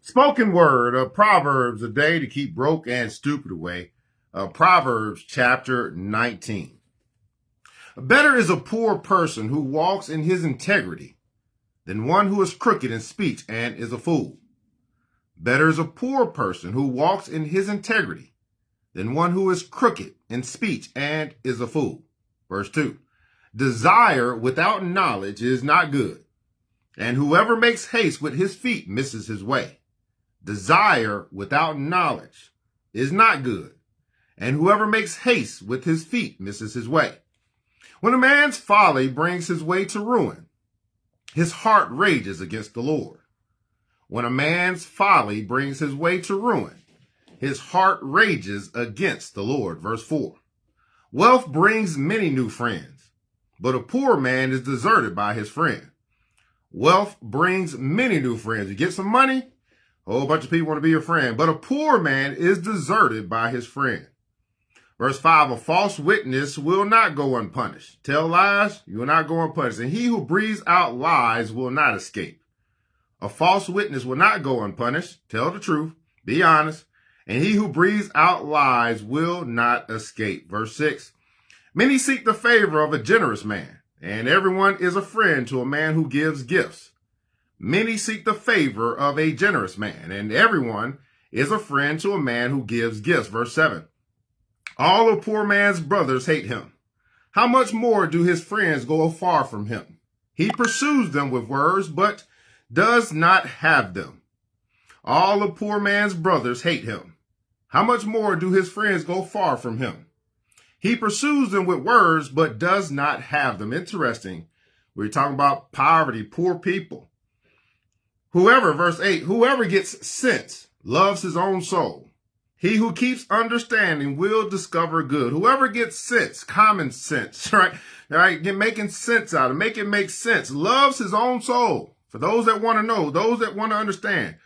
Spoken word of Proverbs, a day to keep broke and stupid away. Proverbs chapter 19. Better is a poor person who walks in his integrity than one who is crooked in speech and is a fool. Better is a poor person who walks in his integrity than one who is crooked in speech and is a fool. Verse 2. Desire without knowledge is not good, and whoever makes haste with his feet misses his way. Desire without knowledge is not good, and whoever makes haste with his feet misses his way. When a man's folly brings his way to ruin, his heart rages against the Lord. When a man's folly brings his way to ruin, his heart rages against the Lord. Verse 4. Wealth brings many new friends, but a poor man is deserted by his friend. Wealth brings many new friends. You get some money, a whole bunch of people want to be your friend, but a poor man is deserted by his friend. Verse 5, a false witness will not go unpunished. Tell lies, you will not go unpunished. And he who breathes out lies will not escape. A false witness will not go unpunished. Tell the truth, be honest. And he who breathes out lies will not escape. Verse 6, many seek the favor of a generous man, and everyone is a friend to a man who gives gifts. Many seek the favor of a generous man, and everyone is a friend to a man who gives gifts. Verse 7. All a poor man's brothers hate him. How much more do his friends go far from him? He pursues them with words, but does not have them. All a poor man's brothers hate him. How much more do his friends go far from him? He pursues them with words, but does not have them. Interesting. We're talking about poverty, poor people. Verse 8, whoever gets sense loves his own soul. He who keeps understanding will discover good. Whoever gets sense, common sense, right? Making sense out of it, make it make sense, loves his own soul. For those that want to know, those that want to understand,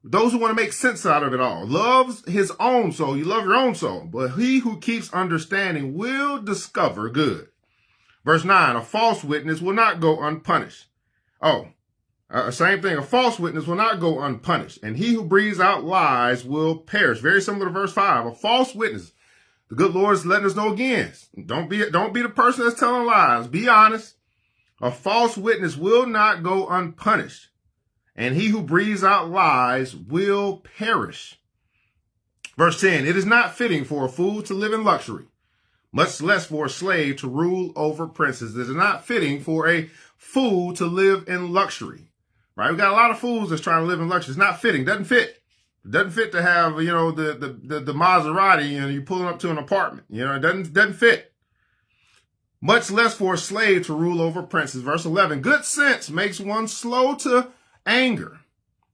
those who want to make sense out of it all, loves his own soul. You love your own soul, but he who keeps understanding will discover good. Verse 9, a false witness will not go unpunished. Same thing. A false witness will not go unpunished, and he who breathes out lies will perish. Very similar to verse 5. A false witness. The good Lord is letting us know again. Don't be the person that's telling lies. Be honest. A false witness will not go unpunished, and he who breathes out lies will perish. Verse 10. It is not fitting for a fool to live in luxury, much less for a slave to rule over princes. It is not fitting for a fool to live in luxury. Right? We got a lot of fools that's trying to live in luxury. It's not fitting. Doesn't fit. It doesn't fit to have, the Maserati, you pulling up to an apartment. It doesn't fit. Much less for a slave to rule over princes. Verse 11, good sense makes one slow to anger.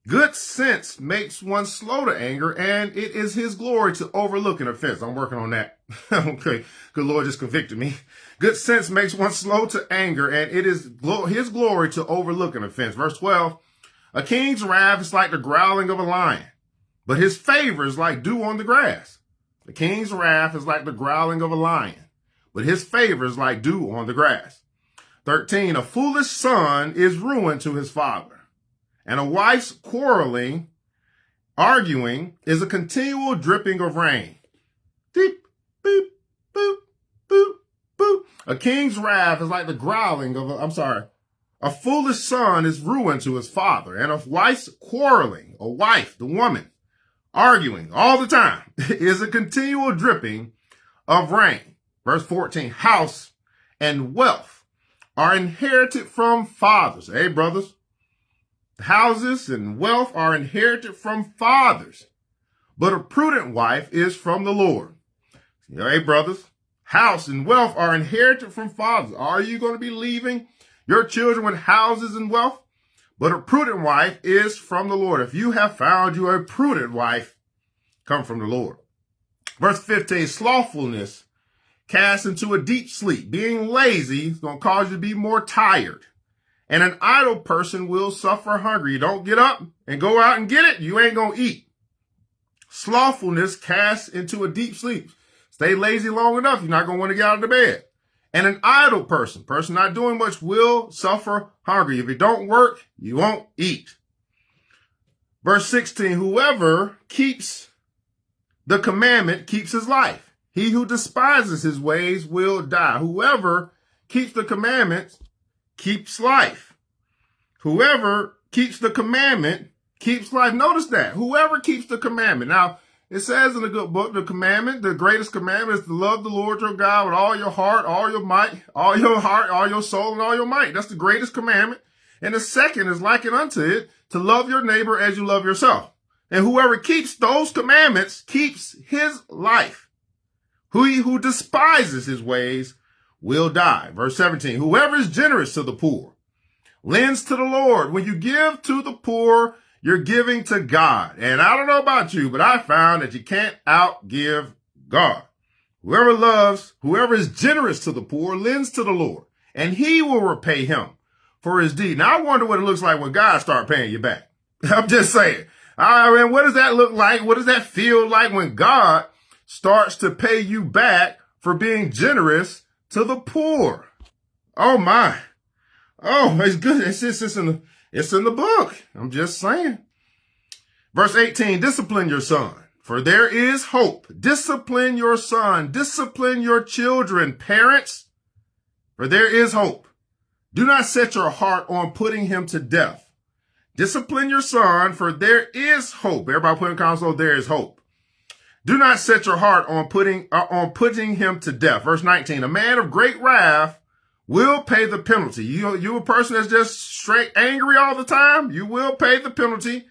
Good sense makes one slow to anger, and it is his glory to overlook an offense. I'm working on that. Okay. Good Lord just convicted me. Good sense makes one slow to anger, and it is his glory to overlook an offense. Verse 12, a king's wrath is like the growling of a lion, but his favor is like dew on the grass. The king's wrath is like the growling of a lion, but his favor is like dew on the grass. 13, a foolish son is ruin to his father, and a wife's arguing is a continual dripping of rain. Deep, boop, boop, boop, boop. A king's wrath is like the growling of a foolish son is ruin to his father, and a wife's quarreling, a wife, the woman, arguing all the time is a continual dripping of rain. Verse 14, house and wealth are inherited from fathers. Hey, brothers. Houses and wealth are inherited from fathers, but a prudent wife is from the Lord. Hey, brothers, house and wealth are inherited from fathers. Are you going to be leaving your children with houses and wealth? But a prudent wife is from the Lord. If you have found you a prudent wife, come from the Lord. Verse 15, slothfulness casts into a deep sleep. Being lazy is going to cause you to be more tired. And an idle person will suffer hunger. You don't get up and go out and get it, you ain't going to eat. Slothfulness casts into a deep sleep. Stay lazy long enough, you're not going to want to get out of the bed. And an idle person not doing much, will suffer hunger. If you don't work, you won't eat. Verse 16, whoever keeps the commandment keeps his life. He who despises his ways will die. Whoever keeps the commandments keeps life. Whoever keeps the commandment keeps life. Notice that. Whoever keeps the commandment. Now, it says in the good book, the commandment, the greatest commandment is to love the Lord your God with all your heart, all your might, all your heart, all your soul, and all your might. That's the greatest commandment. And the second is likened unto it, to love your neighbor as you love yourself. And whoever keeps those commandments keeps his life. He who despises his ways will die. Verse 17, whoever is generous to the poor lends to the Lord. When you give to the poor, you're giving to God. And I don't know about you, but I found that you can't outgive God. Whoever is generous to the poor lends to the Lord, and he will repay him for his deed. Now, I wonder what it looks like when God starts paying you back. I'm just saying. I mean, what does that look like? What does that feel like when God starts to pay you back for being generous to the poor? Oh, my. Oh, it's good. It's in the book. I'm just saying. Verse 18, discipline your son, for there is hope. Discipline your son. Discipline your children, parents, for there is hope. Do not set your heart on putting him to death. Discipline your son, for there is hope. Everybody put in console, there is hope. Do not set your heart on putting him to death. Verse 19, a man of great wrath will pay the penalty. You a person that's just straight angry all the time, you will pay the penalty.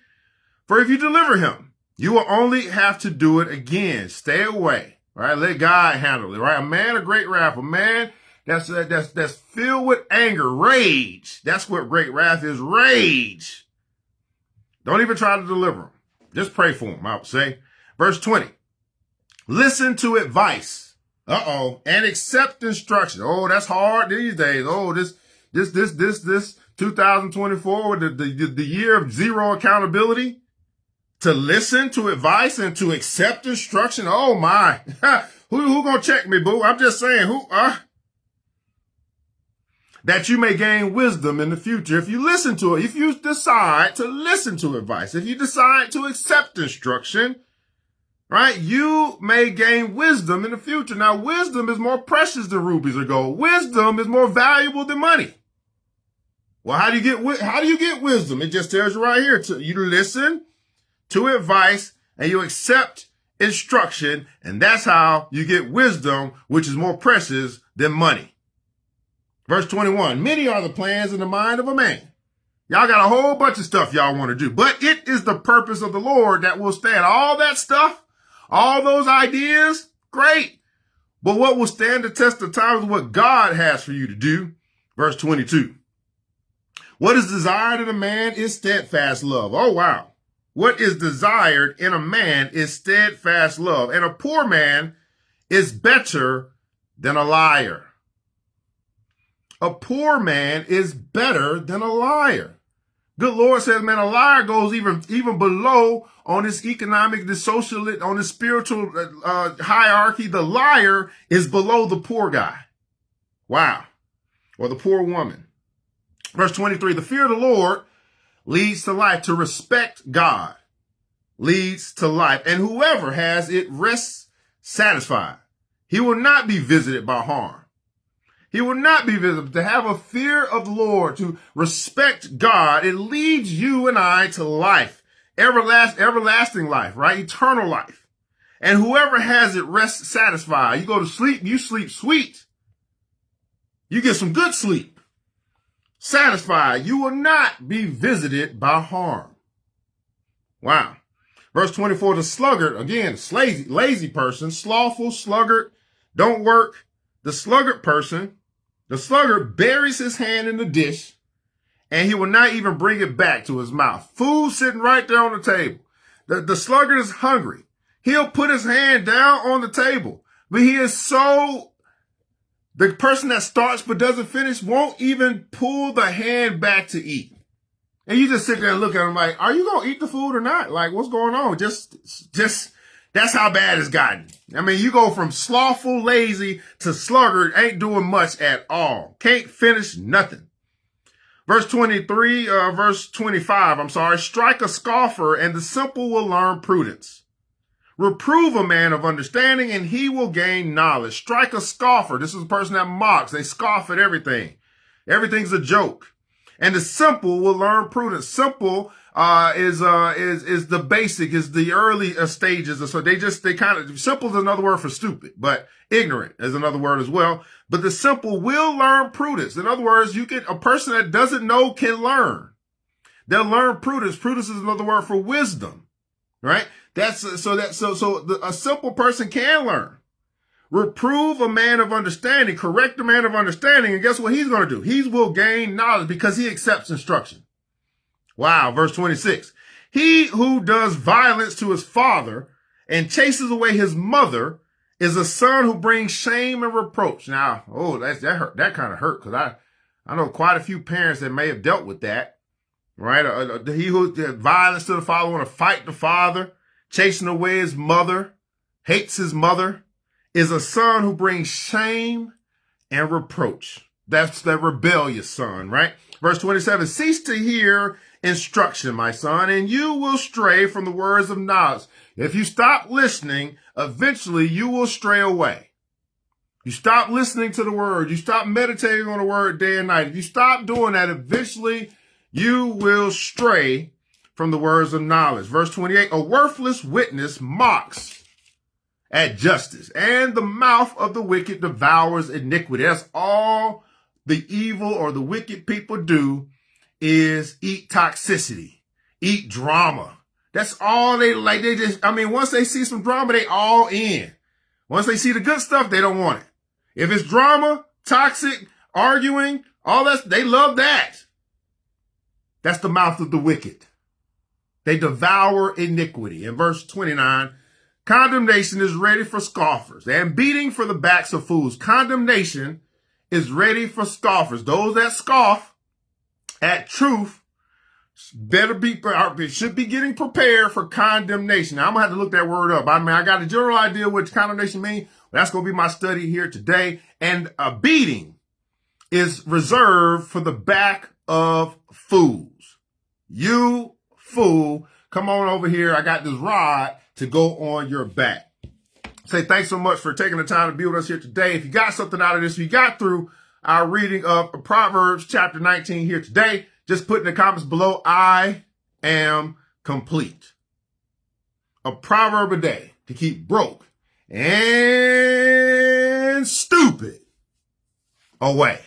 For if you deliver him, you will only have to do it again. Stay away, right? Let God handle it, right? A man of great wrath, a man that's filled with anger, rage. That's what great wrath is, rage. Don't even try to deliver him. Just pray for him, I would say. Verse 20, listen to advice. And accept instruction. Oh, that's hard these days. Oh, this 2024, the year of zero accountability. To listen to advice and to accept instruction. Oh my. Who gonna check me, boo? I'm just saying, that you may gain wisdom in the future. If you listen to it, if you decide to listen to advice, if you decide to accept instruction, right, you may gain wisdom in the future. Now, wisdom is more precious than rubies or gold. Wisdom is more valuable than money. Well, how do you get wisdom? It just tells you right here. You listen to advice and you accept instruction, and that's how you get wisdom, which is more precious than money. Verse 21, many are the plans in the mind of a man. Y'all got a whole bunch of stuff y'all want to do, but it is the purpose of the Lord that will stand. All that stuff, all those ideas, great. But what will stand the test of time is what God has for you to do. Verse 22, what is desired in a man is steadfast love. Oh, wow. What is desired in a man is steadfast love. And a poor man is better than a liar. A poor man is better than a liar. Good Lord says, man, a liar goes even below on this economic, this social, on this spiritual hierarchy. The liar is below the poor guy. Wow. Or the poor woman. Verse 23, the fear of the Lord leads to life. To respect God leads to life. And whoever has it rests satisfied. He will not be visited by harm. He will not be visited. To have a fear of the Lord, to respect God, it leads you and I to life. Everlasting life, right? Eternal life. And whoever has it rests satisfied. You go to sleep, you sleep sweet. You get some good sleep. Satisfied. You will not be visited by harm. Wow. Verse 24, the sluggard, again, lazy person, slothful, sluggard, don't work. The sluggard buries his hand in the dish, and he will not even bring it back to his mouth. Food sitting right there on the table. The sluggard is hungry. He'll put his hand down on the table, but the person that starts but doesn't finish won't even pull the hand back to eat. And you just sit there and look at him like, are you going to eat the food or not? Like, what's going on? Just, that's how bad it's gotten. I mean, you go from slothful, lazy to sluggard, ain't doing much at all. Can't finish nothing. Verse 25, strike a scoffer and the simple will learn prudence. Reprove a man of understanding and he will gain knowledge. Strike a scoffer. This is a person that mocks. They scoff at everything. Everything's a joke. And the simple will learn prudence. Simple is the basic, is the early stages. So simple is another word for stupid, but ignorant is another word as well. But the simple will learn prudence. In other words, a person that doesn't know can learn. They'll learn prudence. Prudence is another word for wisdom, right? A simple person can learn. Reprove a man of understanding, correct a man of understanding, and guess what he's going to do? He will gain knowledge because he accepts instruction. Wow, verse 26. He who does violence to his father and chases away his mother is a son who brings shame and reproach. Now, that hurt. That kind of hurt because I know quite a few parents that may have dealt with that, right? He who did violence to the father, want to fight the father, chasing away his mother, hates his mother, is a son who brings shame and reproach. That's the rebellious son, right? Verse 27, cease to hear instruction, my son, and you will stray from the words of knowledge. If you stop listening, eventually you will stray away. You stop listening to the word. You stop meditating on the word day and night. If you stop doing that, eventually you will stray from the words of knowledge. Verse 28, a worthless witness mocks at justice, and the mouth of the wicked devours iniquity. That's all the evil or the wicked people do, is eat toxicity, eat drama. That's all they like. Once they see some drama, they all in. Once they see the good stuff, they don't want it. If it's drama, toxic, arguing, all that, they love that. That's the mouth of the wicked. They devour iniquity. In verse 29, condemnation is ready for scoffers and beating for the backs of fools. Condemnation is ready for scoffers. Those that scoff at truth should be getting prepared for condemnation. Now, I'm going to have to look that word up. I got a general idea what condemnation means. That's going to be my study here today. And a beating is reserved for the back of fools. You fool, come on over here. I got this rod to go on your back. Say thanks so much for taking the time to be with us here today. If you got something out of this, if you got through our reading of Proverbs chapter 19 here today, just put in the comments below, I am complete. A proverb a day to keep broke and stupid away.